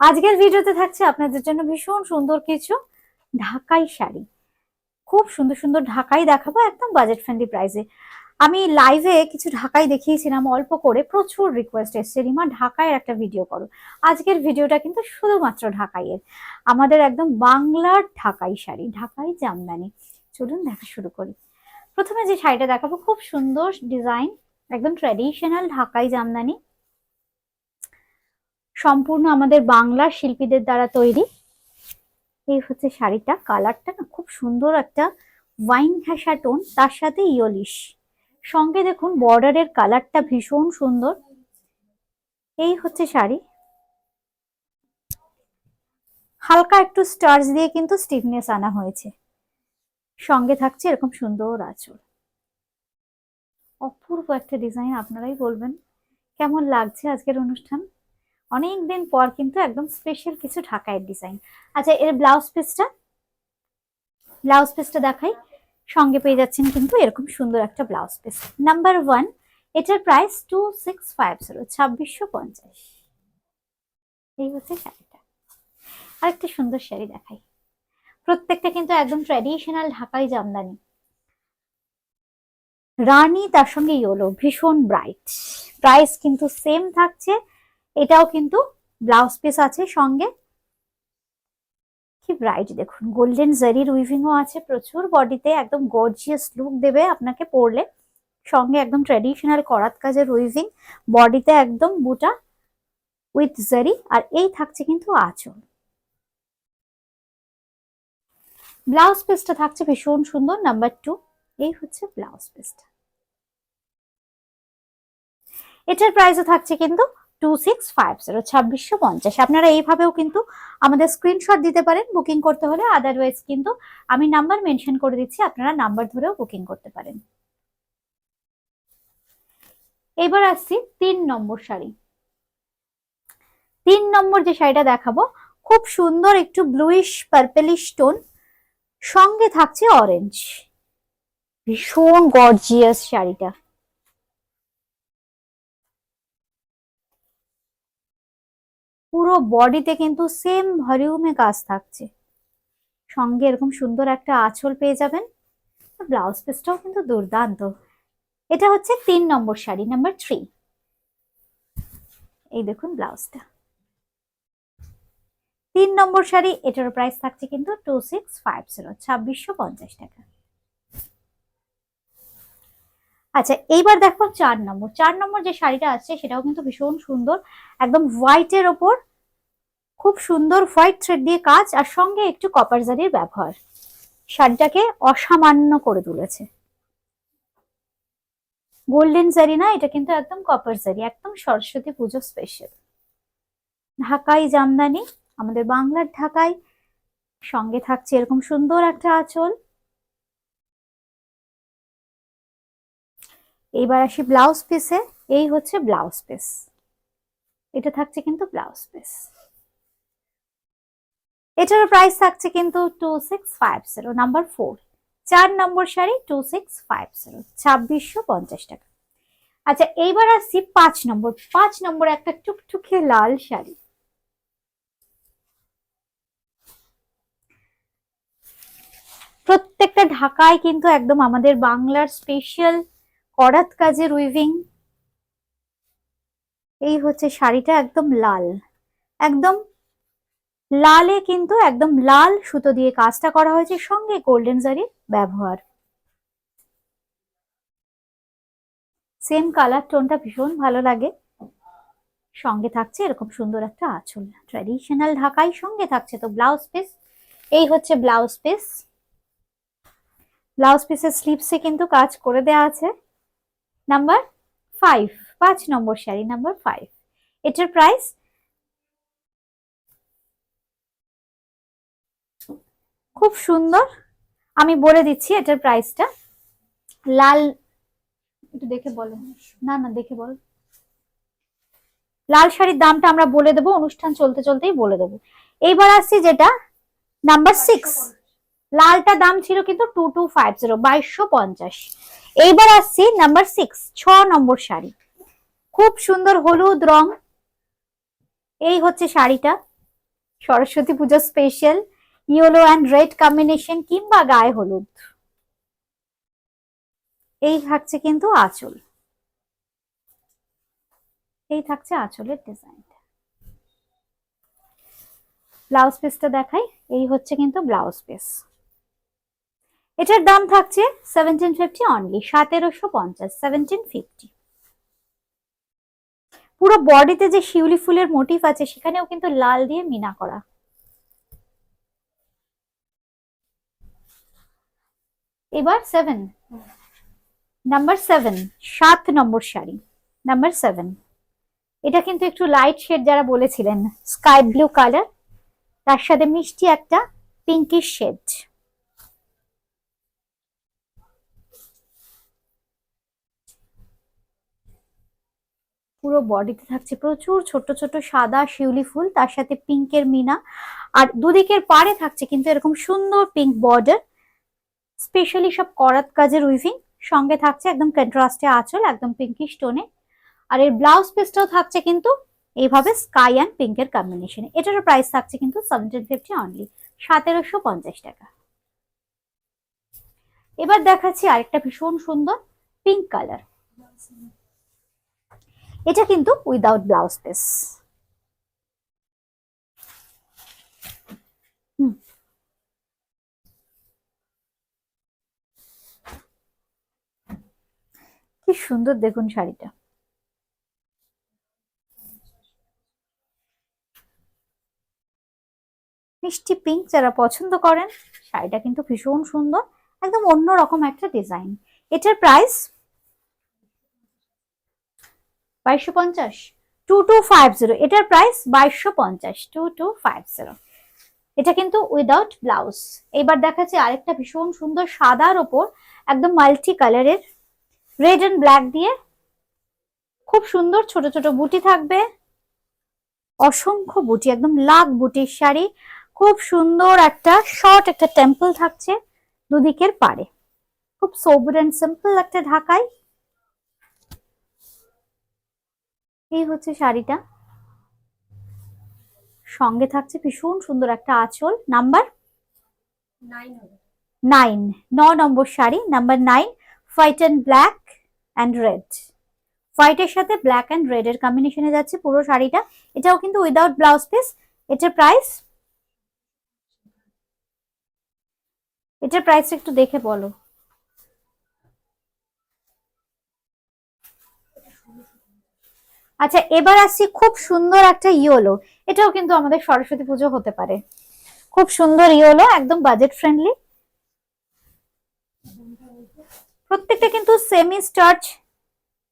আজকের ভিডিওতে থাকছে আপনাদের জন্য ভীষণ সুন্দর কিছু ঢাকাই শাড়ি। খুব সুন্দর সুন্দর ঢাকাই দেখাবো একদম বাজেট ফ্রেন্ডলি প্রাইসে। আমি লাইভে কিছু ঢাকাই দেখিয়েছিলাম অল্প করে, প্রচুর রিকোয়েস্ট এসছে রিমা ঢাকাইয়ের একটা ভিডিও করো। আজকের ভিডিওটা কিন্তু শুধুমাত্র ঢাকাইয়ের, আমাদের একদম বাংলার ঢাকাই শাড়ি, ঢাকাই জামদানি। চলুন দেখা শুরু করি। প্রথমে যে শাড়িটা দেখাবো খুব সুন্দর ডিজাইন, একদম ট্র্যাডিশনাল ঢাকাই জামদানি, সম্পূর্ণ আমাদের বাংলার শিল্পীদের দ্বারা তৈরি। এই হচ্ছে শাড়িটা, কালারটা না খুব সুন্দর একটা ওয়াইন ঘেঁষা টোন, তার সাথে ইয়োলিশ, সঙ্গে দেখুন বর্ডারের কালারটা ভীষণ সুন্দর। এই হচ্ছে শাড়ি, হালকা একটু স্টার্চ দিয়ে কিন্তু স্টিফনেস আনা হয়েছে, সঙ্গে থাকছে এরকম সুন্দর আঁচল। অপূর্ব একটা ডিজাইন, আপনারাই বলবেন কেমন লাগছে আজকের অনুষ্ঠান। অনেকদিন পর কিন্তু একদম স্পেশাল কিছু ঢাকাইয়ের ডিজাইন। আচ্ছা, এর ব্লাউজ পিসটা দেখাই। সঙ্গে পেয়ে যাচ্ছেন কিন্তু এরকম সুন্দর একটা ব্লাউজ পিস। নাম্বার 1, এটার প্রাইস 2650, 2650। এই হচ্ছে শাড়িটা। আরেকটা সুন্দর শাড়ি দেখাই, প্রত্যেকটা কিন্তু একদম ট্র্যাডিশনাল ঢাকাই জামদানি, রানী তার সঙ্গে ইয়েলো, ভীষণ ব্রাইট। প্রাইস কিন্তু সেম থাকছে। এটাও কিন্তু ব্লাউজ পিস আছে সঙ্গে, কি ব্রাইট দেখুন, গোল্ডেন জারির উইভিংও আছে প্রচুর, বডিতে একদম গর্জিয়াস লুক দেবে আপনাকে পরলে। সঙ্গে একদম ট্র্যাডিশনাল করাত কাজের উইভিং, বডিতে একদম বুটা উইথ জারি, আর এই থাকছে কিন্তু আঁচল। ব্লাউজ পিসটা থাকছে ভীষণ সুন্দর, নাম্বার 2। এই হচ্ছে ব্লাউজ পিসটা। এটার প্রাইসও থাকছে কিন্তু 2650, 2650। আপনারা এইভাবেও কিন্তু আমাদের স্ক্রিনশট দিতে পারেন বুকিং করতে হলে, আদারওয়াইজ কিন্তু আমি নাম্বার মেনশন করে দিচ্ছি, আপনারা নাম্বার ধরেও বুকিং করতে পারেন। এবার আসছি 3 নম্বর শাড়ি। 3 নম্বর যে শাড়িটা দেখাবো খুব সুন্দর একটু ব্লুইশ পার্পলিশ টোন, সঙ্গে থাকছে অরেঞ্জ, ভীষণ গর্জিয়াস শাড়িটা। পুরো বডিতে কিন্তু সেম ভলিউমে কাজ থাকছে, সঙ্গে এরকম সুন্দর একটা আঁচল পেয়ে যাবেন। ব্লাউজ পিসটাও কিন্তু দুর্দান্ত। এটা হচ্ছে 3 নম্বর শাড়ি, নাম্বার 3। এই দেখুন ব্লাউজটা, 3 নম্বর শাড়ি। এটার প্রাইস থাকছে কিন্তু 2650, 2650 টাকা। আচ্ছা, এইবার দেখো 4 নম্বর। 4 নম্বর যে শাড়িটা আছে সেটাও কিন্তু ভীষণ সুন্দর, একদম হোয়াইটের ওপর খুব সুন্দর হোয়াইট থ্রেড দিয়ে কাজ, আর সঙ্গে একটু কপার জারির ব্যবহার শাড়িটাকে অসামান্য করে তুলেছে। গোল্ডেন জারি না, এটা কিন্তু একদম কপার জারি, একদম সরস্বতী পুজো স্পেশাল ঢাকাই জামদানি, আমাদের বাংলার ঢাকাই। সঙ্গে থাকছে এরকম সুন্দর একটা আঁচল। এইবার আসি ব্লাউজ পিসে। এই হচ্ছে ব্লাউজ পিস, এটা থাকছে কিন্তু ব্লাউজ পিস। এটার প্রাইস থাকছে কিন্তু 2650, নাম্বার 4। 4 নম্বর শাড়ি 2650, 2650 টাকা। আচ্ছা, এইবার আসছি 5 নম্বর। 5 নম্বর একটা টুকটুকে লাল শাড়ি, প্রত্যেকটা ঢাকায় কিন্তু একদম আমাদের বাংলার স্পেশাল করাত কাজের উইভিং। এই হচ্ছে শাড়িটা, একদম লাল, একদম লালে কিন্তু একদম লাল সুতো দিয়ে কাজটা করা হয়েছে, সঙ্গে গোল্ডেন জারির ব্যবহার। সেম কালার টোনটা ভীষণ ভালো লাগে। সঙ্গে থাকছে এরকম সুন্দর একটা আঁচল, ট্র্যাডিশনাল ঢাকাই। সঙ্গে থাকছে তো ব্লাউজ পিস। এই হচ্ছে ব্লাউজ পিস। ব্লাউজ পিসের স্লিভসে কিন্তু কাজ করে দেওয়া আছে। নাম্বার 5, 5 নম্বর শাড়ি, নাম্বার 5। এটার প্রাইস খুব সুন্দর, আমি বলে দিচ্ছি এটার প্রাইসটা। লাল, একটু দেখে বলো, না না দেখে বল। লাল শাড়ির দামটা আমরা বলে দেবো, অনুষ্ঠান চলতে চলতেই বলে দেবো। এইবার আসছি যেটা নাম্বার 6। লালটা দাম ছিল কিন্তু 2250, 2250। এইবার আসছি নাম্বার 6, 6 নম্বর শাড়ি, খুব সুন্দর হলুদ রং। এই হচ্ছে শাড়িটা, সরস্বতী পুজো special yellow and red combination কিংবা গায়ে হলুদ। এই থাকছে কিন্তু আঁচল, এই থাকছে আঁচলের ডিজাইনটা। ব্লাউজ পিসটা দেখাই, এই হচ্ছে কিন্তু ব্লাউজ পিস। এটার দাম থাকছে 1750 অনলি, 1750, 1750। পুরো বডিতে যে শিউলি ফুলের মোটিভ আছে সেখানেও কিন্তু লাল দিয়ে মিনা করা। এবার 7 নাম্বার 7, 7 নম্বর শাড়ি নাম্বার 7। এটা কিন্তু একটু লাইট শেড যারা বলেছিলেন, স্কাই ব্লু কালার, তার সাথে মিষ্টি একটা পিঙ্কিশ শেড। পুরো বডিতে থাকছে প্রচুর ছোট ছোট সাদা শিউলি ফুল, তার সাথে পিঙ্কের মিনা, আর দুদিকের পাড়ে থাকছে কিন্তু এরকম সুন্দর পিঙ্ক বর্ডার, স্পেশালি সব করাত কাজের উইভিং। সঙ্গে থাকছে একদম কন্ট্রাস্টে আঁচল একদম পিঙ্কিশ টোনে। আর এর ব্লাউজ পিসটাও থাকছে কিন্তু এইভাবে স্কাই অ্যান্ড পিঙ্কের কম্বিনেশনে। এটারও প্রাইস থাকছে কিন্তু 1750 অনলি, 1750 টাকা। এবার দেখাচ্ছি আরেকটা ভীষণ সুন্দর পিঙ্ক কালার। এটা কিন্তু উইদাউট ব্লাউজ পিস। কি সুন্দর দেখুন শাড়িটা। মিষ্টি পিঙ্ক যারা পছন্দ করেন, শাড়িটা কিন্তু ভীষণ সুন্দর, একদম অন্যরকম একটা ডিজাইন। এটার প্রাইস 2250, 2250। এটার প্রাইস 2250, 2250। এটা কিন্তু উইদাউট ব্লাউজ। এবার দেখাচ্ছি আরেকটা ভীষণ সুন্দর সাদার ওপর একদম মাল্টি কালারের রেড এন্ড ব্ল্যাক দিয়ে খুব সুন্দর ছোট ছোট বুটি থাকবে, অসংখ্য বুটি, একদম লাখ বুটির শাড়ি। খুব সুন্দর একটা শর্ট একটা টেম্পল থাকছে দুদিকের পাড়ে, খুব সোবার এন্ড সিম্পল একটা ঢাকাই। এই হচ্ছে শাড়িটা, সঙ্গে থাকছে ভীষণ সুন্দর একটা আঁচল। নাম্বার 9, 9 নম্বর sari number 9, white and black and red. হোয়াইটের সাথে ব্ল্যাক অ্যান্ড রেড এর কম্বিনেশনে যাচ্ছে পুরো শাড়িটা। এটাও কিন্তু উইদাউট ব্লাউজ পিস। এটার প্রাইস, এটার প্রাইস একটু দেখে বলো। আচ্ছা, এবার আসছি খুব সুন্দর একটা ইয়েলো। এটাও কিন্তু আমাদের সরস্বতী পুজো হতে পারে। খুব সুন্দর ইয়েলো, একদম বাজেট ফ্রেন্ডলি। প্রত্যেকটা কিন্তু সেমি স্টার্চ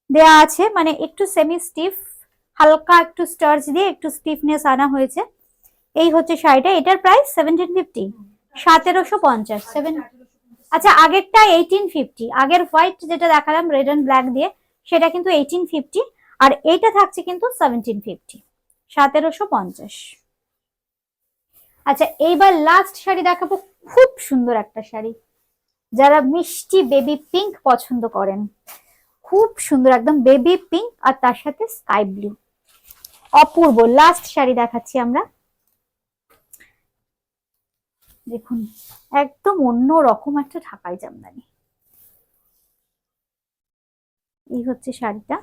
দেয়া আছে, মানে একটু সেমি স্টিফ, হালকা একটু স্টার্চ দিয়ে একটু স্টিফনেস আনা হয়েছে। এই হচ্ছে শাড়িটা। এটার প্রাইস 1750, 1750। আচ্ছা, আগেরটা 1850, আগের হোয়াইট যেটা দেখালাম রেড এন্ড ব্ল্যাক দিয়ে সেটা কিন্তু 1850, আর এইটা থাকছে কিন্তু 1750, 1750। আচ্ছা, এইবার লাস্ট শাড়ি দেখাবো, খুব সুন্দর একটা শাড়ি। যারা মিষ্টি বেবি পিঙ্ক পছন্দ করেন, খুব সুন্দর একদম বেবি পিঙ্ক আর তার সাথে স্কাই ব্লু, অপূর্ব। লাস্ট শাড়ি দেখাচ্ছি আমরা, দেখুন একদম অন্য রকম একটা ঢাকাই জামদানি। এই হচ্ছে শাড়িটা,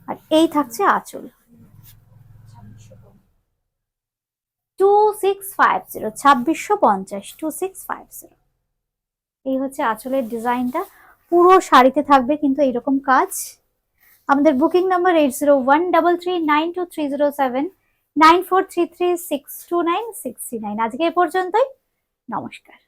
আর এই থাকছে আঁচল। 2650, 2650, 2650। এই হচ্ছে আঁচলের ডিজাইনটা। পুরো শাড়িতে থাকবে কিন্তু এইরকম কাজ। আমাদের বুকিং নাম্বার 8013392307, 9433629639। আজকে এ পর্যন্তই, নমস্কার।